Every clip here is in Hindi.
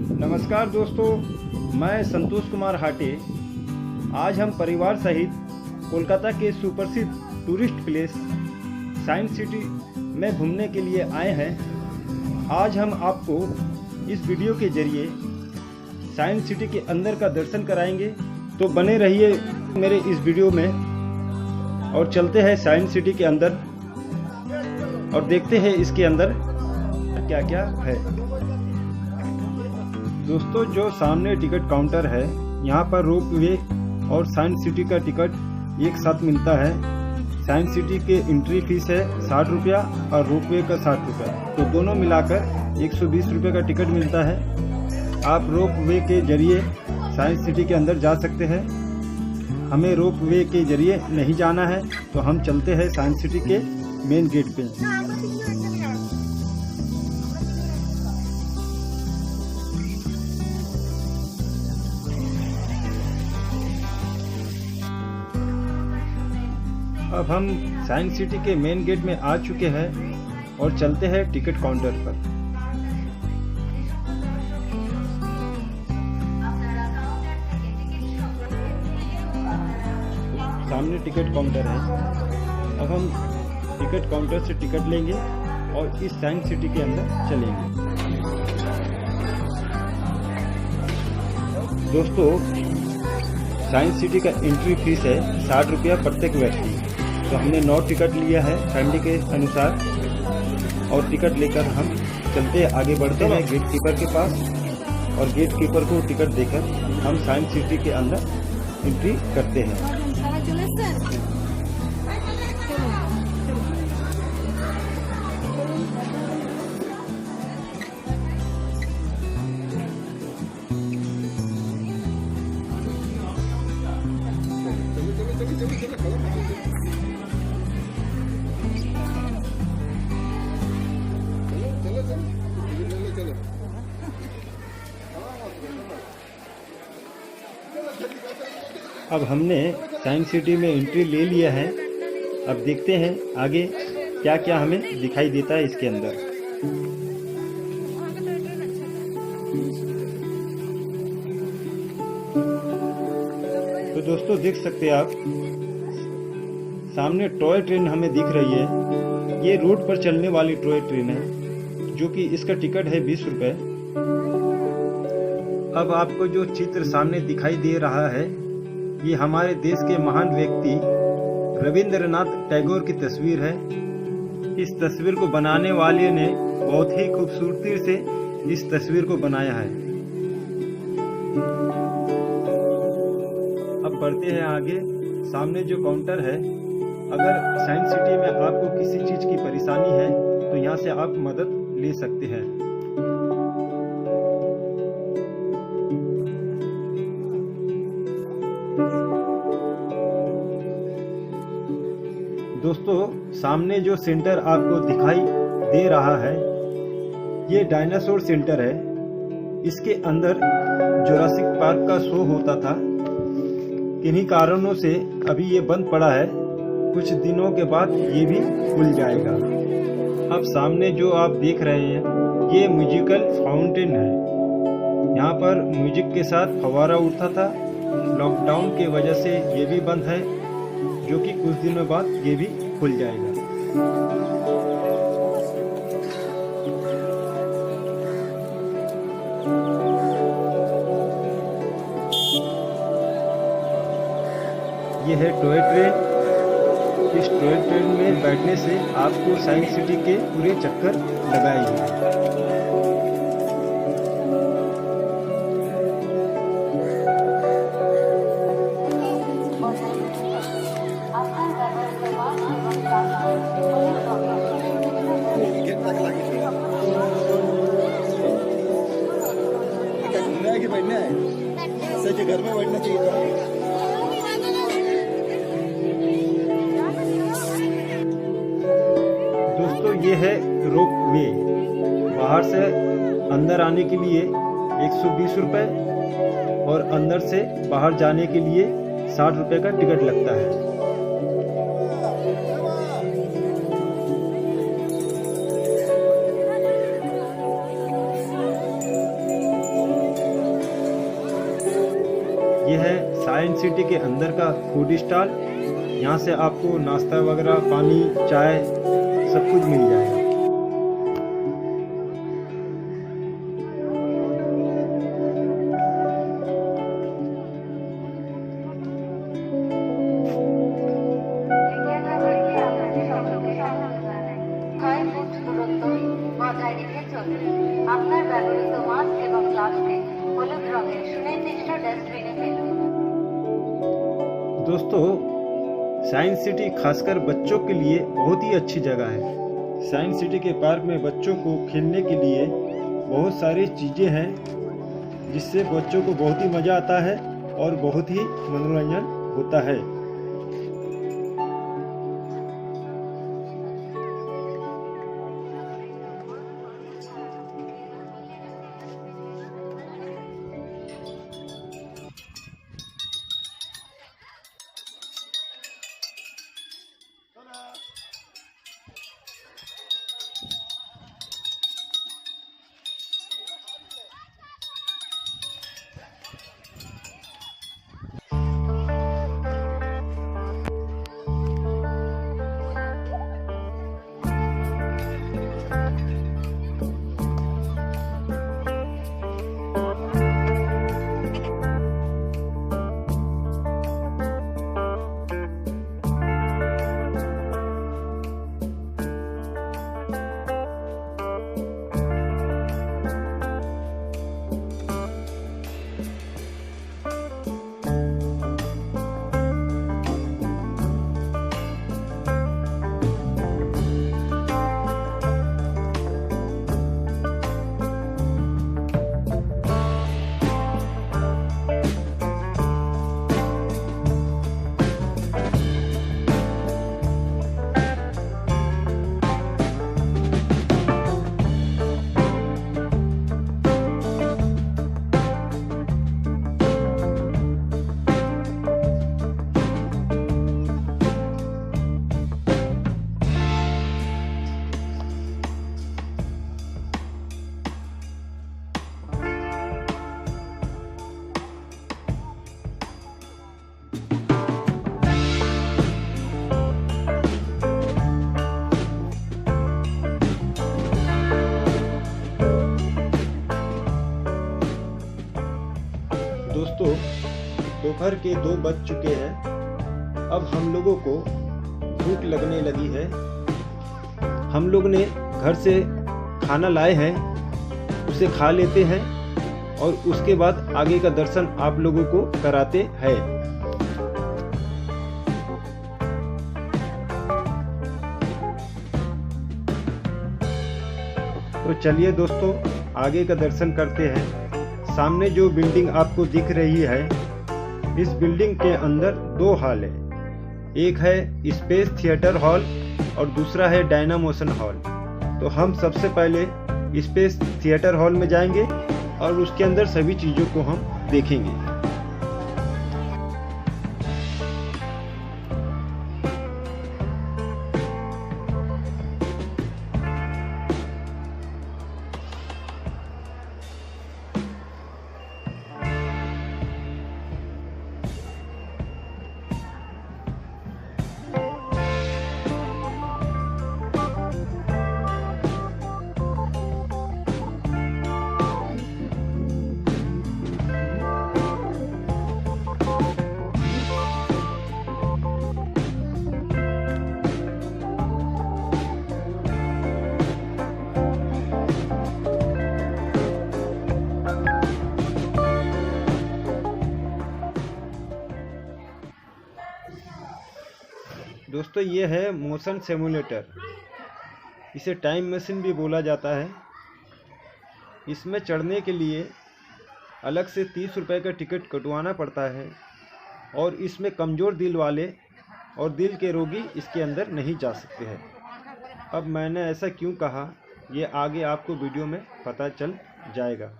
नमस्कार दोस्तों, मैं संतोष कुमार हाटे। आज हम परिवार सहित कोलकाता के सुप्रसिद्ध टूरिस्ट प्लेस साइंस सिटी में घूमने के लिए आए हैं। आज हम आपको इस वीडियो के जरिए साइंस सिटी के अंदर का दर्शन कराएंगे, तो बने रहिए मेरे इस वीडियो में और चलते हैं साइंस सिटी के अंदर और देखते हैं इसके अंदर क्या क्या है। दोस्तों, जो सामने टिकट काउंटर है, यहाँ पर रोप वे और साइंस सिटी का टिकट एक साथ मिलता है। साइंस सिटी के एंट्री फीस है 60 रुपया और रोप वे का 60 रुपया, तो दोनों मिलाकर 120 रुपये का टिकट मिलता है। आप रोप वे के जरिए साइंस सिटी के अंदर जा सकते हैं। हमें रोप वे के जरिए नहीं जाना है, तो हम चलते हैं साइंस सिटी के मेन गेट पे। अब हम साइंस सिटी के मेन गेट में आ चुके हैं और चलते हैं टिकट काउंटर पर। सामने टिकट काउंटर है। अब हम टिकट काउंटर से टिकट लेंगे और इस साइंस सिटी के अंदर चलेंगे। दोस्तों, साइंस सिटी का एंट्री फीस है 60 रुपया प्रत्येक व्यक्ति। तो हमने 9 टिकट लिया है फैमिली के अनुसार और टिकट लेकर हम चलते आगे बढ़ते हैं गेट कीपर के पास और गेट कीपर को टिकट देकर हम साइंस सिटी के अंदर एंट्री करते हैं। अब हमने साइंस सिटी में एंट्री ले लिया है। अब देखते हैं आगे क्या क्या हमें दिखाई देता है इसके अंदर। तो दोस्तों, देख सकते हैं आप सामने टॉय ट्रेन हमें दिख रही है। ये रोड पर चलने वाली टॉय ट्रेन है, जो कि इसका टिकट है 20 रुपए। अब आपको जो चित्र सामने दिखाई दे रहा है, ये हमारे देश के महान व्यक्ति रविंद्रनाथ टैगोर की तस्वीर है। इस तस्वीर को बनाने वाले ने बहुत ही खूबसूरती से इस तस्वीर को बनाया है। अब बढ़ते हैं आगे। सामने जो काउंटर है, अगर साइंस सिटी में आपको किसी चीज की परेशानी है तो यहाँ से आप मदद ले सकते हैं। दोस्तों, सामने जो सेंटर आपको दिखाई दे रहा है, ये डायनासोर सेंटर है। इसके अंदर जुरासिक पार्क का शो होता था। किन्हीं कारणों से अभी ये बंद पड़ा है। कुछ दिनों के बाद ये भी खुल जाएगा। अब सामने जो आप देख रहे हैं, ये म्यूजिकल फाउंटेन है। यहाँ पर म्यूजिक के साथ फव्वारा उठता था। लॉकडाउन की वजह से ये भी बंद है, जो कि कुछ दिनों बाद ये भी खुल जाएगा। ये है टॉय ट्रेन। इस टॉय ट्रेन में बैठने से आपको साइंस सिटी के पूरे चक्कर लगाएगी। बैठना है, सच घर में बैठना चाहिए। दोस्तों, ये है रोप वे। बाहर से अंदर आने के लिए 120 रुपये और अंदर से बाहर जाने के लिए 60 रुपये का टिकट लगता है। साइंस सिटी के अंदर का फूड स्टॉल। यहाँ से आपको नाश्ता वगैरह, पानी, चाय सब कुछ मिल जाएगा। আপনার ব্যবহৃত মাস্ক এবং প্লাস্টিক হলুদ রঙের সুনির্দিষ্ট ডাস্টবিনে ফেলুন। दोस्तों, साइंस सिटी खासकर बच्चों के लिए बहुत ही अच्छी जगह है। साइंस सिटी के पार्क में बच्चों को खेलने के लिए बहुत सारी चीज़ें हैं, जिससे बच्चों को बहुत ही मज़ा आता है और बहुत ही मनोरंजन होता है। दोस्तों, दोपहर के 2 बज चुके हैं। अब हम लोगों को भूख लगने लगी है। हम लोग ने घर से खाना लाए हैं, उसे खा लेते हैं और उसके बाद आगे का दर्शन आप लोगों को कराते हैं। तो चलिए दोस्तों, आगे का दर्शन करते हैं। सामने जो बिल्डिंग आपको दिख रही है, इस बिल्डिंग के अंदर 2 हॉल है। एक है स्पेस थिएटर हॉल और दूसरा है डायनामोशन हॉल। तो हम सबसे पहले स्पेस थिएटर हॉल में जाएंगे और उसके अंदर सभी चीज़ों को हम देखेंगे। दोस्तों, ये है मोशन सिमुलेटर। इसे टाइम मशीन भी बोला जाता है। इसमें चढ़ने के लिए अलग से 30 रुपए का टिकट कटवाना पड़ता है और इसमें कमज़ोर दिल वाले और दिल के रोगी इसके अंदर नहीं जा सकते हैं। अब मैंने ऐसा क्यों कहा, ये आगे आपको वीडियो में पता चल जाएगा।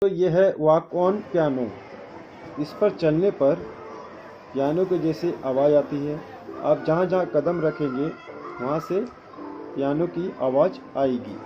तो ये है वॉक ऑन पियानो। इस पर चलने पर पियानो के जैसे आवाज़ आती है। आप जहाँ जहाँ कदम रखेंगे वहाँ से पियानो की आवाज़ आएगी।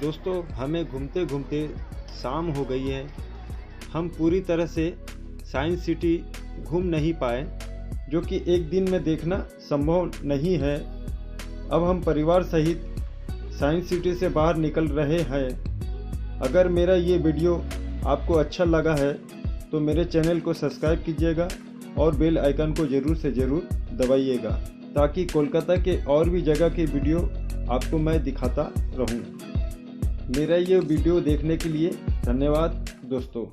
दोस्तों हमें घूमते घूमते शाम हो गई है। हम पूरी तरह से साइंस सिटी घूम नहीं पाए, जो कि एक दिन में देखना संभव नहीं है। अब हम परिवार सहित साइंस सिटी से बाहर निकल रहे हैं। अगर मेरा ये वीडियो आपको अच्छा लगा है तो मेरे चैनल को सब्सक्राइब कीजिएगा और बेल आइकन को ज़रूर से ज़रूर दबाइएगा, ताकि कोलकाता के और भी जगह के वीडियो आपको मैं दिखाता रहूं। मेरा ये वीडियो देखने के लिए धन्यवाद दोस्तों।